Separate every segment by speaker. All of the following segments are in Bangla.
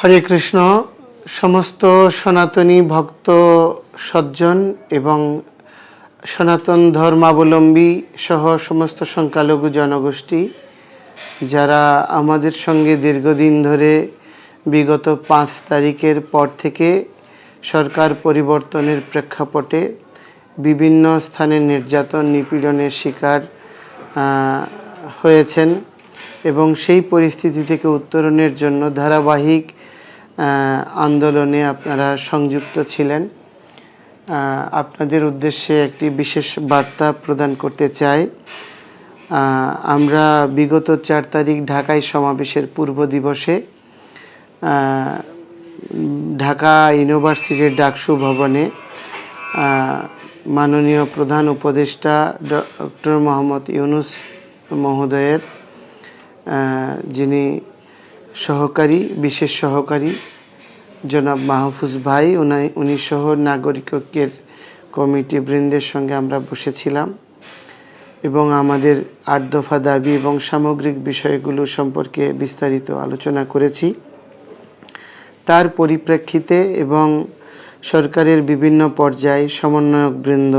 Speaker 1: হরে কৃষ্ণ। সমস্ত সনাতনী ভক্ত সজ্জন এবং সনাতন ধর্মাবলম্বী সহ সমস্ত সংখ্যালঘু জনগোষ্ঠী যারা আমাদের সঙ্গে দীর্ঘদিন ধরে বিগত 5 তারিখের পর থেকে সরকার পরিবর্তনের প্রেক্ষাপটে বিভিন্ন স্থানে নির্যাতন নিপীড়নের শিকার হয়েছেন এবং সেই পরিস্থিতি থেকে উত্তরণের জন্য ধারাবাহিক আন্দোলনে আপনারা সংযুক্ত ছিলেন। আপনাদের উদ্দেশ্যে একটি বিশেষ বার্তা প্রদান করতে চাই। আমরা বিগত 4 তারিখ ঢাকায় সমাবেশের পূর্ব দিবসে ঢাকা ইউনিভার্সিটির ডাকসু ভবনে মাননীয় প্রধান উপদেষ্টা ডক্টর মোহাম্মদ ইউনূস মহোদয়ের যিনি বিশেষ সহকারী জনাব মাহফুজ ভাই উনি সহ নাগরিক ঐক্যের কমিটি বৃন্দের সঙ্গে আমরা বসেছিলাম এবং আমাদের 8 দফা দাবি এবং সামগ্রিক বিষয়গুলো সম্পর্কে বিস্তারিত আলোচনা করেছি। তার পরিপ্রেক্ষিতে এবং সরকারের বিভিন্ন পর্যায়ে সমন্বয়ক বৃন্দ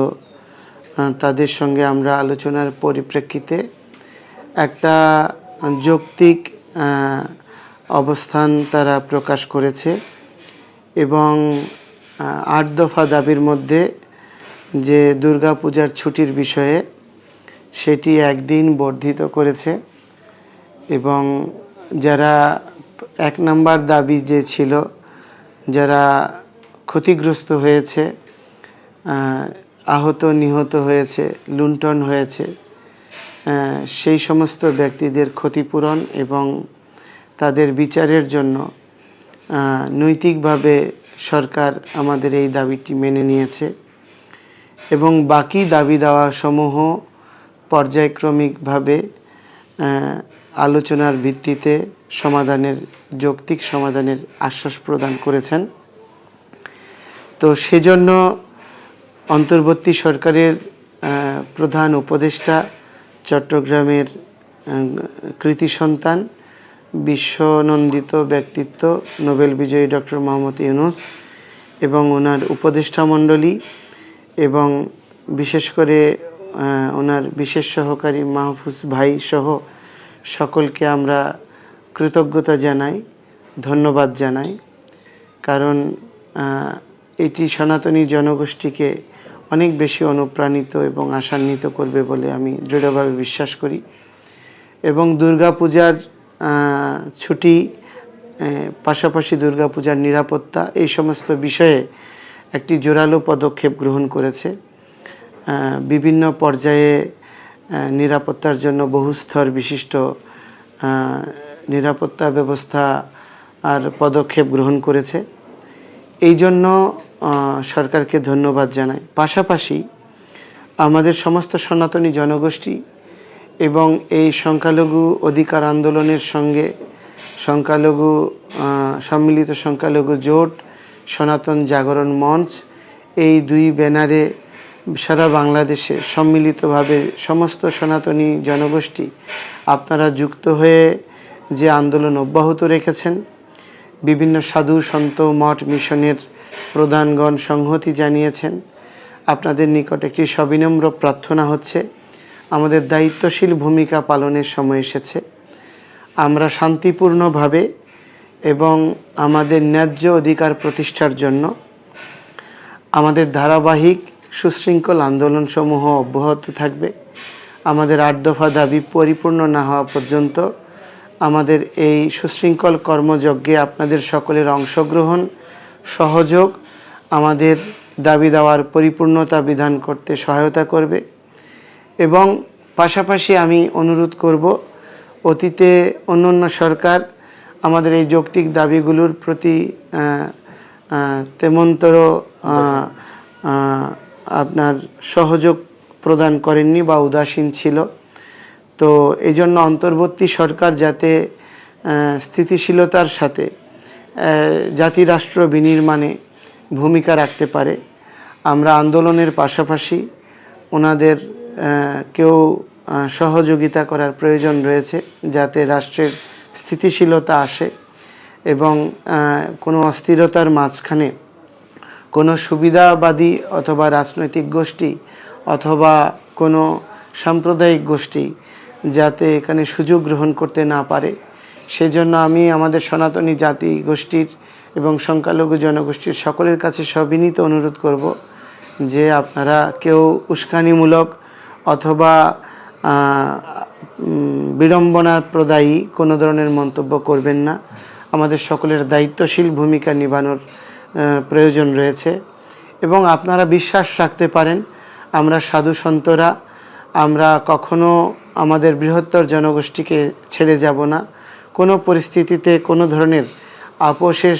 Speaker 1: তাদের সঙ্গে আমরা আলোচনার পরিপ্রেক্ষিতে একটা যৌক্তিক অবস্থান তারা প্রকাশ করেছে এবং 8 দফা দাবির মধ্যে যে দুর্গাপূজার ছুটির বিষয়ে সেটি একদিন বর্ধিত করেছে এবং যারা 1 নম্বর দাবি যে ছিল, যারা ক্ষতিগ্রস্ত হয়েছে, আহত নিহত হয়েছে, লুণ্ঠন হয়েছে, সেই সমস্ত ব্যক্তিদের ক্ষতিপূরণ এবং তাদের বিচারের জন্য নৈতিকভাবে সরকার আমাদের এই দাবিটি মেনে নিয়েছে এবং বাকি দাবি দেওয়া সমূহ পর্যায়ক্রমিকভাবে আলোচনার ভিত্তিতে যৌক্তিক সমাধানের আশ্বাস প্রদান করেছেন। তো সেজন্য অন্তর্বর্তী সরকারের প্রধান উপদেষ্টা, চট্টগ্রামের কৃতি সন্তান, বিশ্বনন্দিত ব্যক্তিত্ব, নোবেল বিজয়ী ডক্টর মোহাম্মদ ইউনূস এবং ওনার উপদেষ্টা মণ্ডলী এবং বিশেষ করে ওনার বিশেষ সহকারী মাহফুজ ভাই সহ সকলকে আমরা কৃতজ্ঞতা জানাই, ধন্যবাদ জানাই। কারণ এটি সনাতনী জনগোষ্ঠীকে অনেক বেশি অনুপ্রাণিত এবং আশান্বিত করবে বলে আমি দৃঢ়ভাবে বিশ্বাস করি এবং দুর্গাপূজার ছুটি, পাশাপাশি দুর্গাপূজার নিরাপত্তা, এই সমস্ত বিষয়ে একটি জোরালো পদক্ষেপ গ্রহণ করেছে। বিভিন্ন পর্যায়ে নিরাপত্তার জন্য বহুস্তর বিশিষ্ট নিরাপত্তা ব্যবস্থা আর পদক্ষেপ গ্রহণ করেছে। এই জন্য সরকারকে ধন্যবাদ জানাই। পাশাপাশি আমাদের সমস্ত সনাতনী জনগোষ্ঠী এবং এই সংখ্যালঘু অধিকার আন্দোলনের সঙ্গে সম্মিলিত সংখ্যালঘু জোট, সনাতন জাগরণ মঞ্চ, এই 2 ব্যানারে সারা বাংলাদেশে সম্মিলিতভাবে সমস্ত সনাতনী জনগোষ্ঠী আপনারা যুক্ত হয়ে যে আন্দোলন অব্যাহত রেখেছেন, বিভিন্ন সাধু সন্ত মঠ মিশনের প্রধানগণ সংহতি জানিয়েছেন। আপনাদের নিকট একটি সবিনম্র প্রার্থনা হচ্ছে, আমাদের দায়িত্বশীল ভূমিকা পালনের সময় এসেছে। আমরা শান্তিপূর্ণভাবে এবং আমাদের ন্যায্য অধিকার প্রতিষ্ঠার জন্য আমাদের ধারাবাহিক সুশৃঙ্খল আন্দোলনসমূহ অব্যাহত থাকবে। আমাদের 8 দফা দাবি পরিপূর্ণ না হওয়া পর্যন্ত আমাদের এই সুশৃঙ্খল কর্মযজ্ঞে আপনাদের সকলের অংশগ্রহণ, সহযোগ আমাদের দাবি দেওয়ার পরিপূর্ণতা বিধান করতে সহায়তা করবে। এবং পাশাপাশি আমি অনুরোধ করব, অতীতে অন্যান্য সরকার আমাদের এই যৌক্তিক দাবিগুলোর প্রতি তেমনতর আপনার সহযোগ প্রদান করেননি বা উদাসীন ছিল। তো এই জন্য অন্তর্বর্তী সরকার যাতে স্থিতিশীলতার সাথে জাতি রাষ্ট্র বিনির্মাণে ভূমিকা রাখতে পারে, আমরা আন্দোলনের পাশাপাশি ওনাদের কেউ সহযোগিতা করার প্রয়োজন রয়েছে যাতে রাষ্ট্রের স্থিতিশীলতা আসে এবং কোনো অস্থিরতার মাঝখানে কোনো সুবিধাবাদী অথবা রাজনৈতিক গোষ্ঠী অথবা কোনো সাম্প্রদায়িক গোষ্ঠী যাতে এখানে সুযোগ গ্রহণ করতে না পারে, সেজন্য আমি আমাদের সনাতনী জাতি গোষ্ঠীর এবং সংখ্যালঘু জনগোষ্ঠীর সকলের কাছে সবিনীত অনুরোধ করব যে আপনারা কেউ উস্কানিমূলক অথবা বিড়ম্বনা প্রদায়ী কোনো ধরনের মন্তব্য করবেন না। আমাদের সকলের দায়িত্বশীল ভূমিকা নিভানোর প্রয়োজন রয়েছে এবং আপনারা বিশ্বাস রাখতে পারেন আমরা সাধু সন্তরা আমরা কখনো আমাদের বৃহত্তর জনগোষ্ঠীকে ছেড়ে যাব না। কোনো পরিস্থিতিতে কোনো ধরনের আপোষের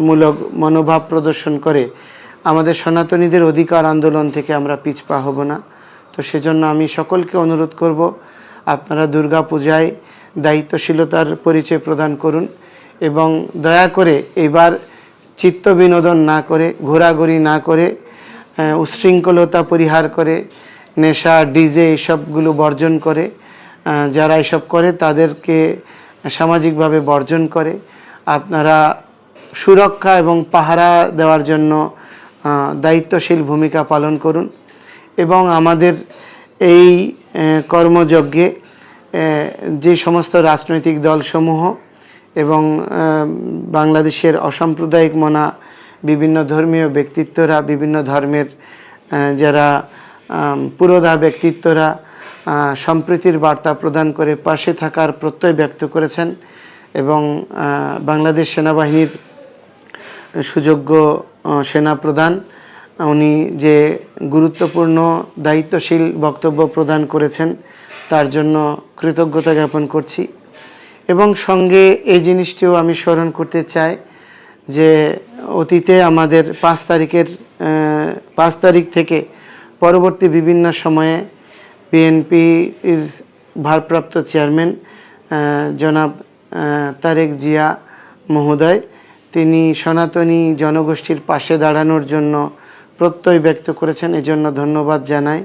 Speaker 1: মূলক মনোভাব প্রদর্শন করে আমাদের সনাতনীদের অধিকার আন্দোলন থেকে আমরা পিছপা হব না। তো সেজন্য আমি সকলকে অনুরোধ করব আপনারা দুর্গা পূজায় দায়িত্বশীলতার পরিচয় প্রদান করুন এবং দয়া করে এবার চিত্ত বিনোদন না করে, ঘোরাঘুরি না করে, উচ্ছৃঙ্খলতা পরিহার করে, নেশা ডিজে এসবগুলো বর্জন করে, যারা এসব করে তাদেরকে সামাজিকভাবে বর্জন করে আপনারা সুরক্ষা এবং পাহারা দেওয়ার জন্য দায়িত্বশীল ভূমিকা পালন করুন এবং আমাদের এই কর্মযজ্ঞে যে সমস্ত রাজনৈতিক দলসমূহ এবং বাংলাদেশের অসাম্প্রদায়িক মনা বিভিন্ন ধর্মীয় ব্যক্তিত্বরা, বিভিন্ন ধর্মের যারা পুরোধা ব্যক্তিত্বরা সম্প্রীতির বার্তা প্রদান করে পাশে থাকার প্রত্যয় ব্যক্ত করেছেন এবং বাংলাদেশ সেনাবাহিনীর সুযোগ্য সেনাপ্রধান উনি যে গুরুত্বপূর্ণ দায়িত্বশীল বক্তব্য প্রদান করেছেন তার জন্য কৃতজ্ঞতা জ্ঞাপন করছি এবং সঙ্গে এই জিনিসটিও আমি স্মরণ করতে চাই যে অতীতে আমাদের 5 তারিখ থেকে পরবর্তী বিভিন্ন সময়ে বিএনপির ভারপ্রাপ্ত চেয়ারম্যান জনাব তারেক জিয়া মহোদয় তিনি সনাতনী জনগোষ্ঠীর পাশে দাঁড়ানোর জন্য প্রত্যয় ব্যক্ত করেছেন। এজন্য ধন্যবাদ জানাই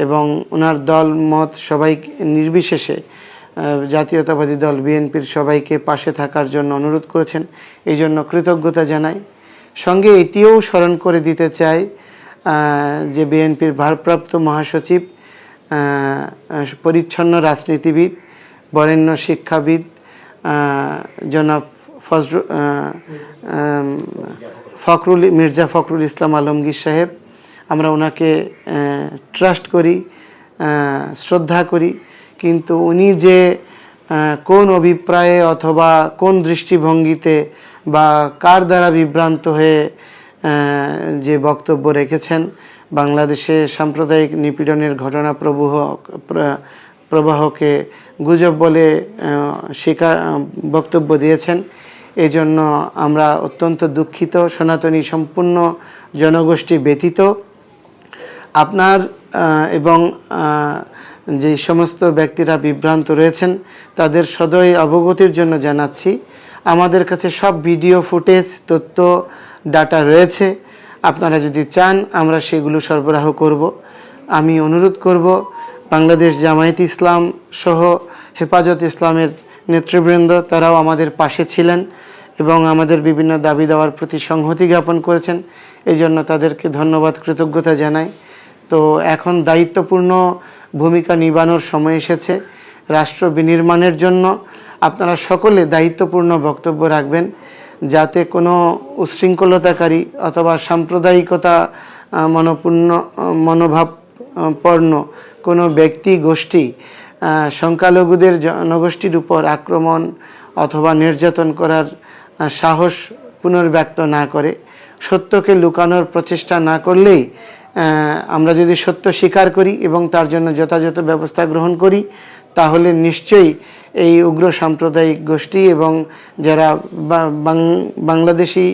Speaker 1: এবং ওনার দল মত সবাই নির্বিশেষে জাতীয়তাবাদী দল বিএনপির সবাইকে পাশে থাকার জন্য অনুরোধ করেছেন, এই জন্য কৃতজ্ঞতা জানাই। সঙ্গে এটিও স্মরণ করে দিতে চাই যে বিএনপির ভারপ্রাপ্ত মহাসচিব পরিচ্ছন্ন রাজনীতিবিদ বরেণ্য শিক্ষাবিদ জনাব মির্জা ফখরুল ইসলাম আলমগীর সাহেব, আমরা ওনাকে ট্রাস্ট করি, শ্রদ্ধা করি, কিন্তু উনি যে কোন অভিপ্রায়ে অথবা কোন দৃষ্টিভঙ্গিতে বা কার দ্বারা বিভ্রান্ত হয়ে যে বক্তব্য রেখেছেন, বাংলাদেশে সাম্প্রদায়িক নিপীড়নের ঘটনা প্রবাহকে গুজব বলে বক্তব্য দিয়েছেন, এজন্য আমরা অত্যন্ত দুঃখিত। সনাতনী সম্পূর্ণ জনগোষ্ঠী ব্যতীত আপনার এবং যে সমস্ত ব্যক্তিরা বিভ্রান্ত রয়েছেন তাদের সদয় অবগতির জন্য জানাচ্ছি আমাদের কাছে সব ভিডিও ফুটেজ তথ্য ডাটা রয়েছে। আপনারা যদি চান আমরা সেগুলো সরবরাহ করব। আমি অনুরোধ করব বাংলাদেশ জামায়াতে ইসলাম সহ হেফাজত ইসলামের নেতৃবৃন্দ তারাও আমাদের পাশে ছিলেন এবং আমাদের বিভিন্ন দাবি দেওয়ার প্রতি সংহতি জ্ঞাপন করেছেন, এই জন্য তাদেরকে ধন্যবাদ কৃতজ্ঞতা জানাই। তো এখন দায়িত্বপূর্ণ ভূমিকা নিভানোর সময় এসেছে। রাষ্ট্র বিনির্মাণের জন্য আপনারা সকলে দায়িত্বপূর্ণ বক্তব্য রাখবেন যাতে কোনো উচ্ছৃঙ্খলতাকারী অথবা সাম্প্রদায়িকতা মনোভাবপূর্ণ কোনো ব্যক্তি গোষ্ঠী সংখ্যালঘুদের জনগোষ্ঠীর উপর আক্রমণ অথবা নির্যাতন করার সাহস পুনর্ব্যক্ত না করে, সত্যকে লুকানোর প্রচেষ্টা না করলেই আমরা যদি সত্য স্বীকার করি এবং তার জন্য যথাযথ ব্যবস্থা গ্রহণ করি তাহলে নিশ্চয়ই এই উগ্র সাম্প্রদায়িক গোষ্ঠী এবং যারা বাংলাদেশি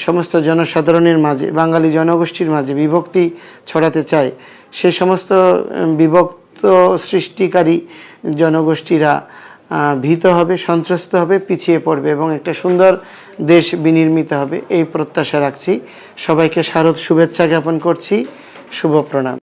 Speaker 1: সমস্ত জনসাধারণের মাঝে বাঙালি জনগোষ্ঠীর মাঝে বিভক্তি ছড়াতে চায়, সেই সমস্ত বিভক্ত সৃষ্টিকারী জনগোষ্ঠীরা ভীত হবে, সন্ত্রস্ত হবে, পিছিয়ে পড়বে এবং একটা সুন্দর দেশ বিনির্মিত হবে এই প্রত্যাশা রাখছি। সবাইকে শারদ শুভেচ্ছা জ্ঞাপন করছি। শুভ প্রণাম।